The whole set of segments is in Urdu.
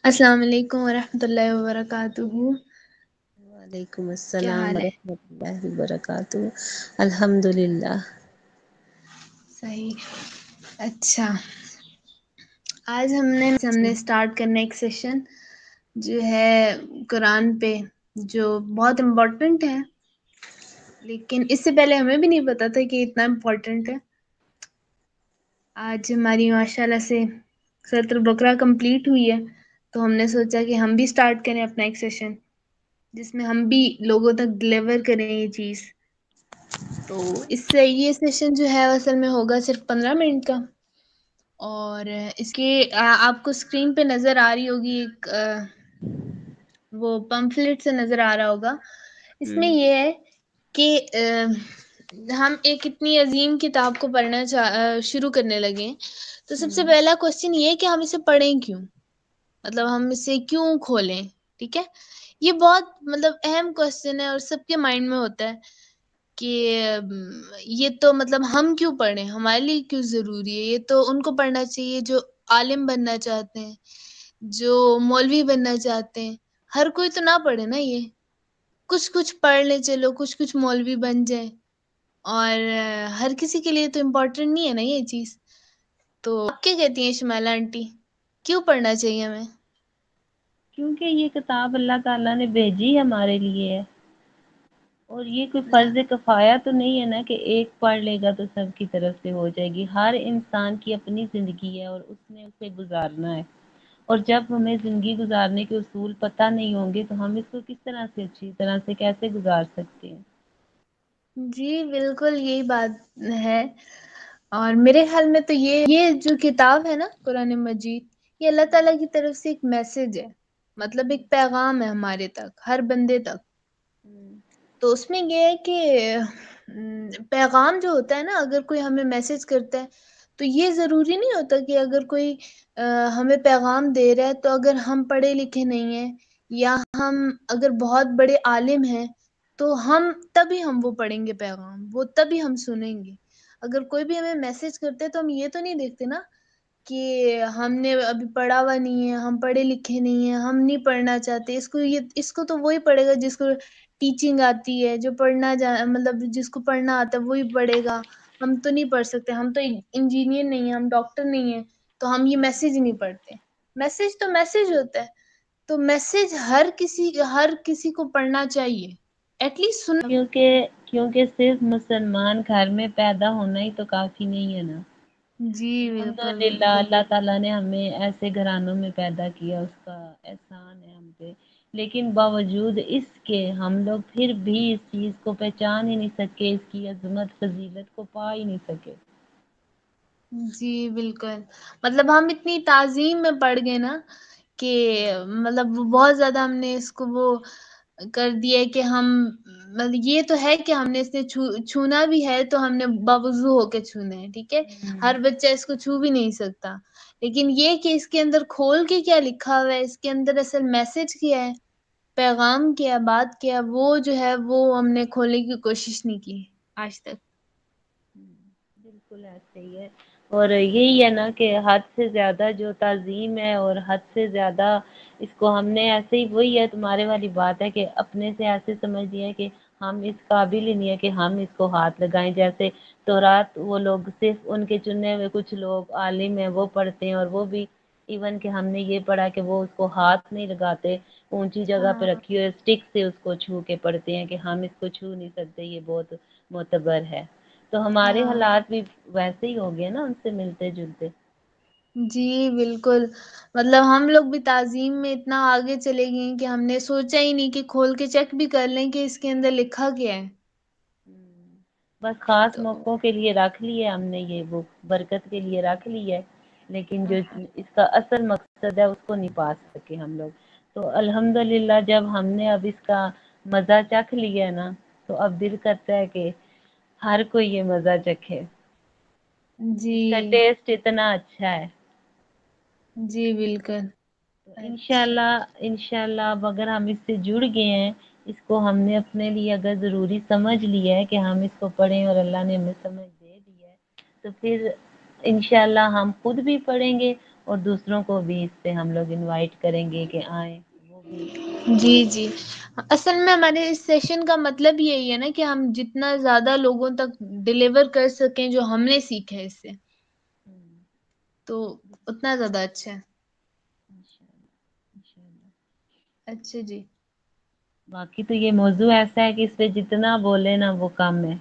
السلام علیکم ورحمۃ اللہ وبرکاتہ. وعلیکم کیا السلام حال ہے؟ ورحمۃ اللہ وبرکاتہ. الحمد للہ. صحیح. اچھا، آج ہم نے اسٹارٹ کرنا ایک سیشن جو ہے قرآن پہ، جو بہت امپورٹنٹ ہے، لیکن اس سے پہلے ہمیں بھی نہیں پتا تھا کہ اتنا امپورٹنٹ ہے. آج ہماری ماشاء اللہ سے سورۃ البقرہ کمپلیٹ ہوئی ہے، تو ہم نے سوچا کہ ہم بھی اسٹارٹ کریں اپنا ایک سیشن جس میں ہم بھی لوگوں تک ڈلیور کریں یہ چیز. تو اس سے یہ سیشن جو ہے اصل میں ہوگا صرف 15 منٹ کا، اور اس کی آپ کو اسکرین پہ نظر آ رہی ہوگی ایک وہ پمفلٹ سے نظر آ رہا ہوگا. اس میں یہ ہے کہ ہم ایک اتنی عظیم کتاب کو پڑھنا شروع کرنے لگے، تو سب سے پہلا کوشچن یہ ہے کہ ہم اسے پڑھیں کیوں، مطلب ہم اسے کیوں کھولیں. ٹھیک ہے، یہ بہت اہم کوشچن ہے اور سب کے مائنڈ میں ہوتا ہے کہ یہ تو ہم کیوں پڑھیں، ہمارے لیے کیوں ضروری ہے. یہ تو ان کو پڑھنا چاہیے جو عالم بننا چاہتے ہیں، جو مولوی بننا چاہتے ہیں. ہر کوئی تو نہ پڑھے نا، یہ کچھ پڑھ لیں، چلو کچھ مولوی بن جائیں، اور ہر کسی کے لیے تو امپورٹنٹ نہیں ہے نا یہ چیز. تو آپ کیا کہتی ہیں شمائلہ آنٹی، کیوں پڑھنا چاہیے ہمیں؟ کیونکہ یہ کتاب اللہ تعالیٰ نے بھیجی ہمارے لیے ہے، اور یہ کوئی فرض کفایہ تو نہیں ہے نا کہ ایک پڑھ لے گا تو سب کی طرف سے ہو جائے گی. ہر انسان کی اپنی زندگی ہے اور اس نے اسے گزارنا ہے، اور جب ہمیں زندگی گزارنے کے اصول پتہ نہیں ہوں گے تو ہم اس کو کس طرح سے اچھی طرح سے کیسے گزار سکتے ہیں. جی بالکل یہی بات ہے. اور میرے خیال میں تو یہ جو کتاب ہے نا قرآن مجید، یہ اللہ تعالیٰ کی طرف سے ایک میسج ہے، ایک پیغام ہے ہمارے تک، ہر بندے تک. تو اس میں یہ ہے کہ پیغام جو ہوتا ہے نا، اگر کوئی ہمیں میسج کرتا ہے تو یہ ضروری نہیں ہوتا کہ اگر کوئی ہمیں پیغام دے رہا ہے تو اگر ہم پڑھے لکھے نہیں ہیں یا ہم اگر بہت بڑے عالم ہیں تو تبھی ہم وہ پڑھیں گے پیغام، وہ تبھی ہم سنیں گے. اگر کوئی بھی ہمیں میسج کرتے تو ہم یہ تو نہیں دیکھتے نا کہ ہم نے ابھی پڑھا ہوا نہیں ہے، ہم پڑھے لکھے نہیں ہیں، ہم نہیں پڑھنا چاہتے. اس کو تو وہی پڑھے گا جس کو ٹیچنگ آتی ہے، جو جس کو پڑھنا آتا ہے وہی پڑھے گا. ہم تو نہیں پڑھ سکتے، ہم تو انجینئر نہیں ہیں، ہم ڈاکٹر نہیں ہیں، تو ہم یہ میسج نہیں پڑھتے. میسج تو میسج ہوتا ہے، تو میسج ہر کسی کو پڑھنا چاہیے، ایٹ لیسٹ سن. کیونکہ صرف مسلمان گھر میں پیدا ہونا ہی تو کافی نہیں ہے نا. جی بالکل الحمدللہ بالکل. اللہ تعالیٰ نے ہمیں ایسے گھرانوں میں پیدا کیا، اس کا احسان ہے ہم پہ. لیکن باوجود اس کے ہم لوگ پھر بھی اس چیز کو پہچان ہی نہیں سکے، اس کی عظمت فضیلت کو پا ہی نہیں سکے. جی بالکل، ہم اتنی تعظیم میں پڑ گئے نا کہ بہت زیادہ ہم نے اس کو وہ کر دیا کہ ہم یہ تو ہے کہ ہم نے اس نے چھونا بھی ہے تو ہم نے باوضو ہو کے چھونا ہے. ٹھیک ہے، ہر بچہ اس کو چھو بھی نہیں سکتا، لیکن یہ کہ اس کے اندر کھول کے کیا لکھا ہوا ہے، اس کے اندر اصل میسج کیا ہے، پیغام کیا، بات کیا، وہ جو ہے وہ ہم نے کھولنے کی کوشش نہیں کی آج تک. بالکل ایسے ہی ہے. اور یہی ہے نا کہ حد سے زیادہ جو تعظیم ہے اور حد سے زیادہ اس کو ہم نے ایسے ہی، وہی ہے تمہارے والی بات ہے کہ اپنے سے ایسے سمجھ لیا کہ ہم اس قابل ہی نہیں ہے کہ ہم اس کو ہاتھ لگائیں. جیسے تورات وہ لوگ صرف ان کے چنے ہوئے کچھ لوگ عالم ہیں وہ پڑھتے ہیں، اور وہ بھی ایون کہ ہم نے یہ پڑھا کہ وہ اس کو ہاتھ نہیں لگاتے، اونچی جگہ پہ ہاں رکھی ہوئے اسٹک سے اس کو چھو کے پڑھتے ہیں کہ ہم اس کو چھو نہیں سکتے، یہ بہت معتبر ہے. تو ہمارے ہاں حالات بھی ویسے ہی ہو گئے نا، ان سے ملتے جلتے. جی بالکل، ہم لوگ بھی تعظیم میں اتنا آگے چلے گئے کہ ہم نے سوچا ہی نہیں کہ کھول کے چیک بھی کر لیں کہ اس کے اندر لکھا کیا ہے. بس خاص تو موقعوں کے لیے رکھ لی ہے ہم نے، یہ بک برکت کے لیے رکھ لی ہے، لیکن جو اس کا اصل مقصد ہے اس کو نہیں پا سکے ہم لوگ. تو الحمدللہ جب ہم نے اب اس کا مزہ چکھ لیا نا، تو اب دل کرتا ہے کہ ہر کوئی یہ مزہ چکھے. جی اس کا ٹیسٹ اتنا اچھا ہے. جی بالکل. تو اچھا انشاء اللہ اب اگر ہم اس سے جڑ گئے ہیں، اس کو ہم نے اپنے لیے اگر ضروری سمجھ لیا ہے کہ ہم اس کو پڑھیں، اور اللہ نے ہمیں سمجھ دے دی ہے، تو پھر انشاءاللہ ہم خود بھی پڑھیں گے اور دوسروں کو بھی اس پہ ہم لوگ انوائٹ کریں گے کہ آئیں وہ بھی. جی جی، اصل میں ہمارے اس سیشن کا مطلب یہی ہے نا کہ ہم جتنا زیادہ لوگوں تک ڈلیور کر سکیں جو ہم نے سیکھا ہے اس سے، تو اتنا زیادہ اچھا ہے. انشاءاللہ. اچھا جی. باقی تو یہ موضوع ایسا ہے کہ اس پہ جتنا بولے نا وہ کم ہے،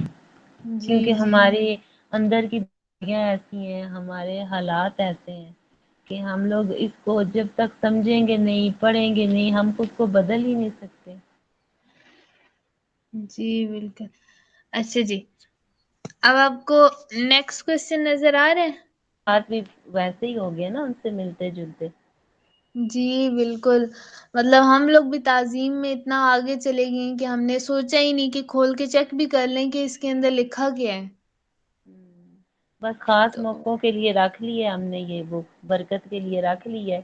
جی کیونکہ جی ہماری اندر کی بیماریاں ایسی ہیں، ہمارے حالات ایسے ہیں کہ ہم لوگ اس کو جب تک سمجھیں گے نہیں، پڑھیں گے نہیں، ہم خود کو بدل ہی نہیں سکتے. جی بالکل. اچھا جی، اب آپ کو نیکسٹ کوشچن نظر آ رہے ہیں؟ بات بھی ویسے ہی ہو گیا نا، ان سے ملتے جلتے. جی بالکل، مطلب ہم لوگ بھی تعظیم میں اتنا آگے چلے گئے ہیں کہ ہم نے سوچا ہی نہیں کہ کھول کے چیک بھی کر لیں کہ اس کے اندر لکھا کیا ہے. بس خاص تو موقعوں کے لیے رکھ لی ہے ہم نے، یہ بک برکت کے لیے رکھ لی ہے،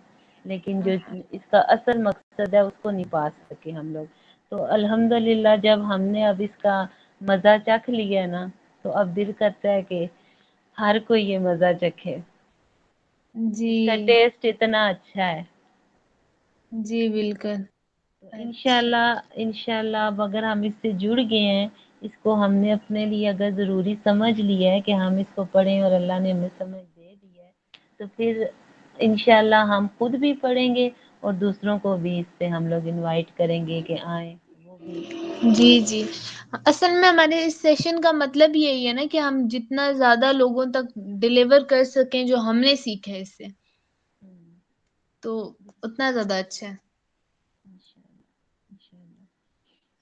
لیکن جو اس کا اصل مقصد ہے اس کو نہیں پا سکے ہم لوگ. تو الحمدللہ جب ہم نے اب اس کا مزہ چکھ لیا نا، تو اب دل کرتا ہے کہ ہر کوئی یہ مزہ چکھے. جی اس کا ٹیسٹ اتنا اچھا ہے. جی بالکل. اچھا انشاءاللہ اب اگر ہم اس سے جڑ گئے ہیں، اس کو ہم نے اپنے لیے اگر ضروری سمجھ لیا ہے کہ ہم اس کو پڑھیں اور اللہ نے ہمیں سمجھ دے دی ہے، تو پھر انشاءاللہ ہم خود بھی پڑھیں گے اور دوسروں کو بھی اس پہ ہم لوگ انوائٹ کریں گے کہ آئیں وہ بھی. جی جی، اصل میں ہمارے اس سیشن کا مطلب یہی ہے نا کہ ہم جتنا زیادہ لوگوں تک ڈلیور کر سکیں جو ہم نے سیکھا ہے اس سے، تو اتنا زیادہ اچھا ہے. انشاءاللہ.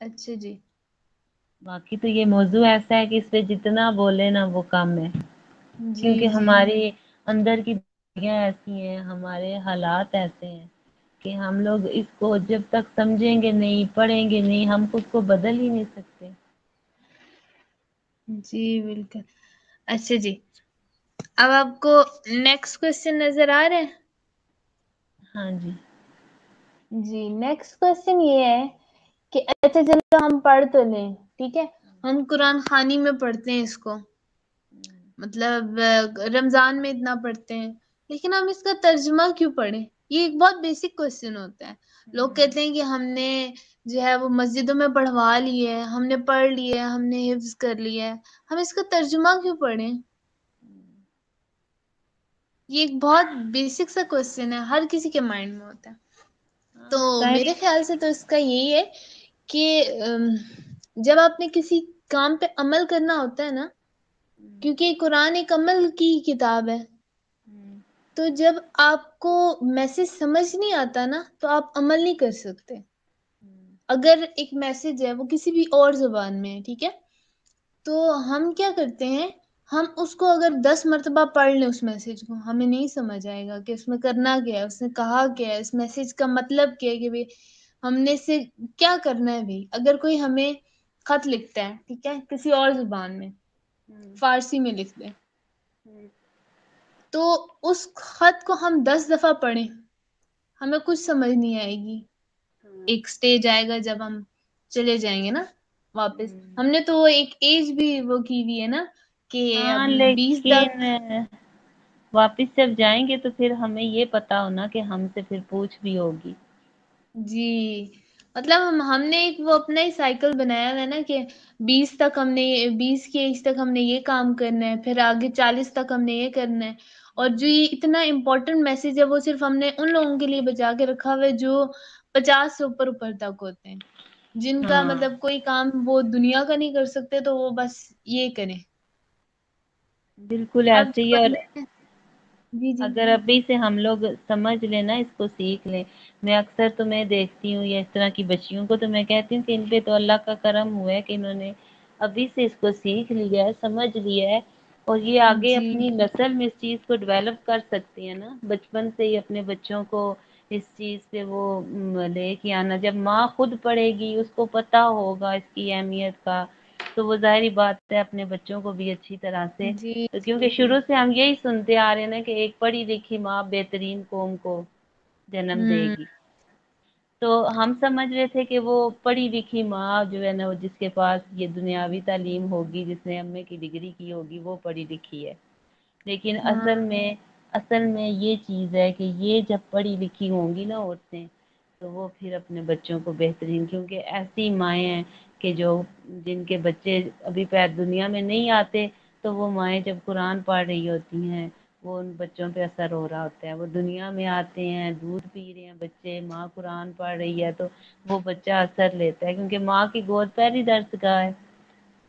اچھا جی. باقی تو یہ موضوع ایسا ہے کہ اس پہ جتنا بولے نا وہ کم ہے، جی کیونکہ جی ہماری اندر کی بیماریاں ایسی ہیں، ہمارے حالات ایسے ہیں کہ ہم لوگ اس کو جب تک سمجھیں گے نہیں، پڑھیں گے نہیں، ہم خود کو بدل ہی نہیں سکتے. جی بالکل. اچھا جی، اب آپ کو نیکسٹ کوشچن نظر آ رہے ہیں؟ ہاں جی. جی، نیکسٹ کوشچن یہ ہے کہ اچھا چلو ہم پڑھ تو لیں، ٹھیک ہے، ہم قرآن خوانی میں پڑھتے ہیں اس کو، مطلب رمضان میں اتنا پڑھتے ہیں، لیکن ہم اس کا ترجمہ کیوں پڑھیں؟ یہ ایک بہت بیسک کوشچن ہوتا ہے. لوگ کہتے ہیں کہ ہم نے جو ہے وہ مسجدوں میں پڑھوا لی ہے، ہم نے پڑھ لی ہے، ہم نے حفظ کر لیا ہے، ہم اس کا ترجمہ کیوں پڑھیں؟ یہ ایک بہت بیسک سا کوشچن ہے، ہر کسی کے مائنڈ میں ہوتا ہے. تو ظاہر میرے خیال سے تو اس کا یہی ہے کہ جب آپ نے کسی کام پہ عمل کرنا ہوتا ہے نا، کیونکہ قرآن ایک عمل کی کتاب ہے، تو جب آپ کو میسج سمجھ نہیں آتا نا تو آپ عمل نہیں کر سکتے. اگر ایک میسج ہے وہ کسی بھی اور زبان میں ہے، ٹھیک ہے، تو ہم کیا کرتے ہیں، ہم اس کو اگر 10 مرتبہ پڑھ لیں اس میسج کو، ہمیں نہیں سمجھ آئے گا کہ اس میں کرنا کیا ہے، اس نے کہا کیا ہے، اس میسج کا مطلب کیا ہے، کہ ہم نے سے کیا کرنا ہے. بھی اگر کوئی ہمیں خط لکھتا ہے، ٹھیک ہے، کسی اور زبان میں، فارسی میں لکھ دیں، تو اس خط کو ہم 10 دفعہ پڑھیں، ہمیں کچھ سمجھ نہیں آئے گی. ایک سٹیج آئے گا جب ہم چلے جائیں گے نا واپس. ہم نے تو ایک ایج بھی وہ کی ہوئی ہے نا کہ اب ہاں 20 لیکن تک. واپس جب جائیں گے تو پھر ہمیں یہ پتا ہونا کہ ہم سے پھر پوچھ بھی ہوگی. جی، مطلب ہم نے ایک وہ اپنا ہی سائیکل بنایا ہوا ہے نا کہ 20 تک ہم نے 20 کی ایج تک ہم نے یہ کام کرنا ہے، پھر آگے 40 تک ہم نے یہ کرنا ہے. اور جو یہ اتنا امپورٹنٹ میسج ہے وہ صرف ہم نے ان لوگوں کے لیے بچا کے رکھا ہوا ہے جو 50 سے اوپر تک ہوتے ہیں، جن کا ہاں مطلب کوئی کام وہ دنیا کا نہیں کر سکتے، تو وہ بس یہ کریں. بالکل اب ایسے جو ہی. اور بندے جی جی اگر ابھی سے ہم لوگ سمجھ لیں نا، اس کو سیکھ لیں. میں اکثر تو میں دیکھتی ہوں یا اس طرح کی بچیوں کو تو میں کہتی ہوں کہ ان پہ تو اللہ کا کرم ہوا ہے کہ انہوں نے ابھی سے اس کو سیکھ لیا ہے، سمجھ لیا ہے، اور یہ آگے جی اپنی نسل میں اس چیز کو ڈیولپ کر سکتی ہے نا. بچپن سے ہی اپنے بچوں کو اس چیز پہ وہ لے کے آنا. جب ماں خود پڑھے گی، اس کو پتا ہوگا اس کی اہمیت کا، تو وہ ظاہری بات ہے اپنے بچوں کو بھی اچھی طرح سے. جی کیونکہ شروع سے ہم یہی سنتے آ رہے ہیں نا کہ ایک پڑھی لکھی ماں بہترین قوم کو جنم دے ہوں گی. تو ہم سمجھ رہے تھے کہ وہ پڑھی لکھی ماں جو ہے نا، جس کے پاس یہ دنیاوی تعلیم ہوگی، جس نے ایم اے کی ڈگری کی ہوگی، وہ پڑھی لکھی ہے. لیکن ہاں اصل میں اصل میں یہ چیز ہے کہ یہ جب پڑھی لکھی ہوں گی نا عورتیں تو وہ پھر اپنے بچوں کو بہترین، کیونکہ ایسی مائیں ہیں کہ جو جن کے بچے ابھی پیر دنیا میں نہیں آتے تو وہ مائیں جب قرآن پڑھ رہی ہوتی ہیں وہ ان بچوں پہ اثر ہو رہا ہوتا ہے، وہ دنیا میں آتے ہیں دودھ پی رہے ہیں بچے، ماں قرآن پڑھ رہی ہے تو وہ بچہ اثر لیتا ہے، کیونکہ ماں کی گود پہلی درسگاہ ہے۔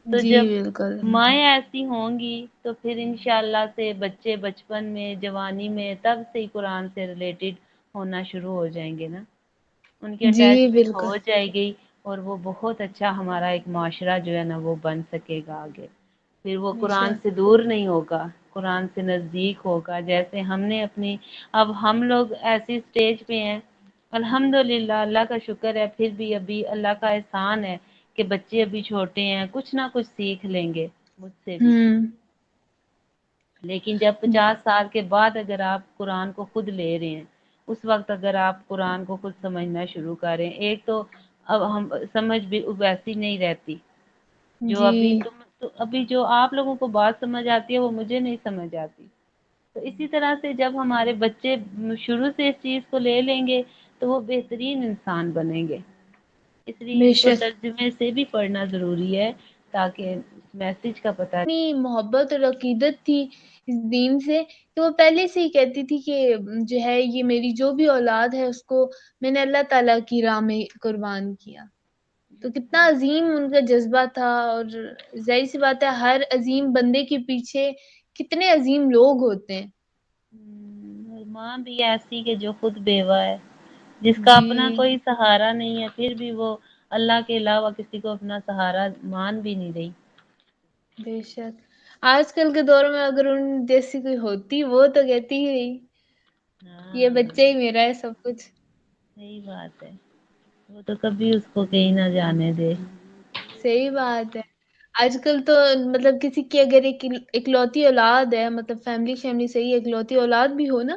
تو جی جب بالکل مائیں ایسی ہوں گی تو پھر انشاءاللہ سے بچے بچپن میں جوانی میں تب سے ہی قرآن سے ریلیٹڈ ہونا شروع ہو جائیں گے نا، ان کی جی اٹیچمنٹ بالکل ہو جائے گی اور وہ بہت اچھا ہمارا ایک معاشرہ جو ہے نا وہ بن سکے گا آگے، پھر وہ بے قرآن شک سے دور نہیں ہوگا، قرآن سے نزدیک ہوگا۔ جیسے ہم نے اپنی، اب ہم لوگ ایسی اسٹیج پہ ہیں الحمدللہ، اللہ کا شکر ہے، پھر بھی ابھی اللہ کا احسان ہے کہ بچے ابھی چھوٹے ہیں، کچھ نہ کچھ سیکھ لیں گے مجھ سے بھی، ہوں لیکن جب 50 سال کے بعد اگر آپ قرآن کو خود لے رہے ہیں اس وقت اگر آپ قرآن کو خود سمجھنا شروع کریں، ایک تو اب ہم سمجھ بھی ویسی نہیں رہتی جو جی ابھی ابھی جو آپ لوگوں کو بات سمجھ آتی ہے وہ مجھے نہیں سمجھ آتی، تو اسی طرح سے جب ہمارے بچے شروع سے اس چیز کو لے لیں گے تو وہ بہترین انسان بنیں گے، اس لیے بے اس کو شک ترجمے سے بھی پڑھنا ضروری ہے تاکہ میسج کا پتہ۔ اتنی محبت اور عقیدت تھی اس دین سے کہ وہ پہلے سے ہی کہتی تھی کہ جو ہے یہ میری جو بھی اولاد ہے اس کو میں نے اللہ تعالیٰ کی راہ میں قربان کیا، تو کتنا عظیم ان کا جذبہ تھا۔ اور ظاہر سی بات ہے ہر عظیم بندے کے پیچھے کتنے عظیم لوگ ہوتے ہیں۔ اور ماں بھی ایسی کہ جو خود بیوہ ہے، جس کا جی اپنا کوئی سہارا نہیں ہے، پھر بھی وہ اللہ کے علاوہ کسی کو اپنا سہارا مان بھی نہیں رہی۔ بے شک آج کل کے دور میں اگر ان جیسی کوئی ہوتی وہ تو کہتی ہی نہیں یہ ہاں بچہ ہی میرا ہے سب کچھ۔ صحیح بات ہے، وہ تو کبھی اس کو کہیں نہ جانے دے۔ صحیح بات ہے، آج کل تو مطلب کسی کی اگر ایک اکلوتی اولاد ہے، مطلب فیملی صحیح اکلوتی اولاد بھی ہو نا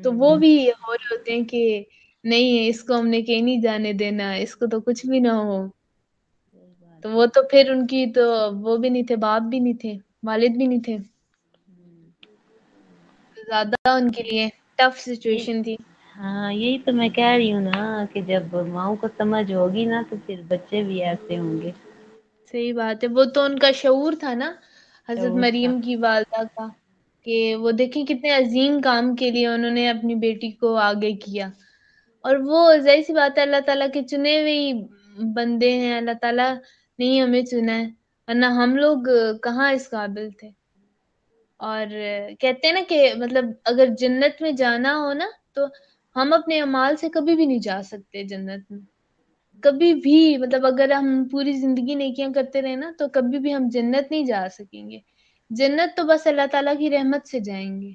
تو وہ بھی ہو رہے ہوتے ہیں کہ نہیں اس کو ہم نے کہیں نہیں جانے دینا، اس کو تو کچھ بھی نہ ہو۔ صحیح تو بات ہے۔ وہ تو پھر ان کی تو وہ بھی نہیں تھے، باپ بھی نہیں تھے، والد بھی نہیں تھے، زیادہ ان کے لیے ٹف یہ سچویشن تھی۔ ہاں یہی تو میں کہہ رہی ہوں نا کہ جب ماؤں کو سمجھ ہوگی نا تو پھر بچے بھی ایسے ہوں گے۔ صحیح بات ہے، وہ تو ان کا شعور تھا نا حضرت شعور تھا۔ مریم کی والدہ کا، کہ وہ دیکھیں کتنے عظیم کام کے لیے انہوں نے اپنی بیٹی کو آگے کیا، اور وہ ظاہر سی بات ہے اللہ تعالیٰ کے چنے ہوئے ہی بندے ہیں، اللہ تعالیٰ نے ہی ہمیں چنا ہے، ورنہ ہم لوگ کہاں اس قابل تھے۔ اور کہتے ہیں نا کہ مطلب اگر جنت میں جانا ہو نا تو ہم اپنے اعمال سے کبھی بھی نہیں جا سکتے جنت میں، کبھی بھی، مطلب اگر ہم پوری زندگی نیکیاں کرتے رہے نا تو کبھی بھی ہم جنت نہیں جا سکیں گے، جنت تو بس اللہ تعالیٰ کی رحمت سے جائیں گے،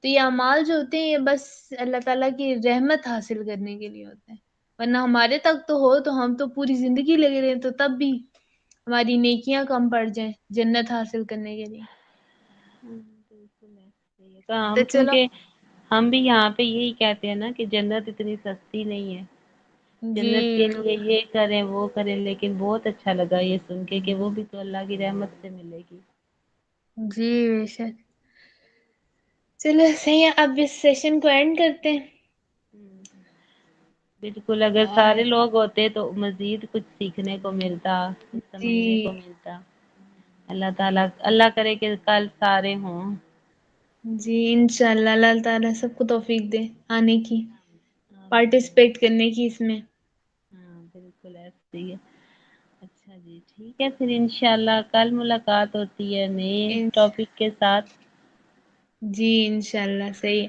تو یہ اعمال جو ہوتے ہیں یہ بس اللہ تعالیٰ کی رحمت حاصل کرنے کے لیے ہوتے ہیں، ورنہ ہمارے تک تو ہو تو ہم تو پوری زندگی لگے رہے تو تب بھی ہماری نیکیاں کم پڑ جائیں جنت حاصل کرنے کے لیے۔ تو ہم چلو کیونکہ ہم بھی یہاں پہ یہی کہتے ہیں نا کہ جنت اتنی سستی نہیں ہے، جی جنت کے لیے یہ کریں وہ کریں، لیکن بہت اچھا لگا یہ سن کے کہ وہ بھی تو اللہ کی رحمت سے ملے گی۔ جی بے شک، چلو صحیح ہے، اب اس سیشن کو اینڈ کرتے ہیں۔ بالکل، اگر اور سارے لوگ ہوتے تو مزید کچھ سیکھنے کو ملتا، کچھ سمجھنے کو جی ملتا۔ اللہ تعالیٰ، اللہ کرے کہ کل سارے ہوں۔ جی انشاءاللہ اللہ تعالیٰ سب کو توفیق دے آنے کی، آمین۔ پارٹیسپیٹ کرنے کی اس میں۔ ہاں بالکل ایسے ہی ہے۔ اچھا جی ٹھیک ہے، پھر انشاءاللہ کل ملاقات ہوتی ہے نئے انش- ٹاپک کے ساتھ۔ جی انشاءاللہ صحیح ہے۔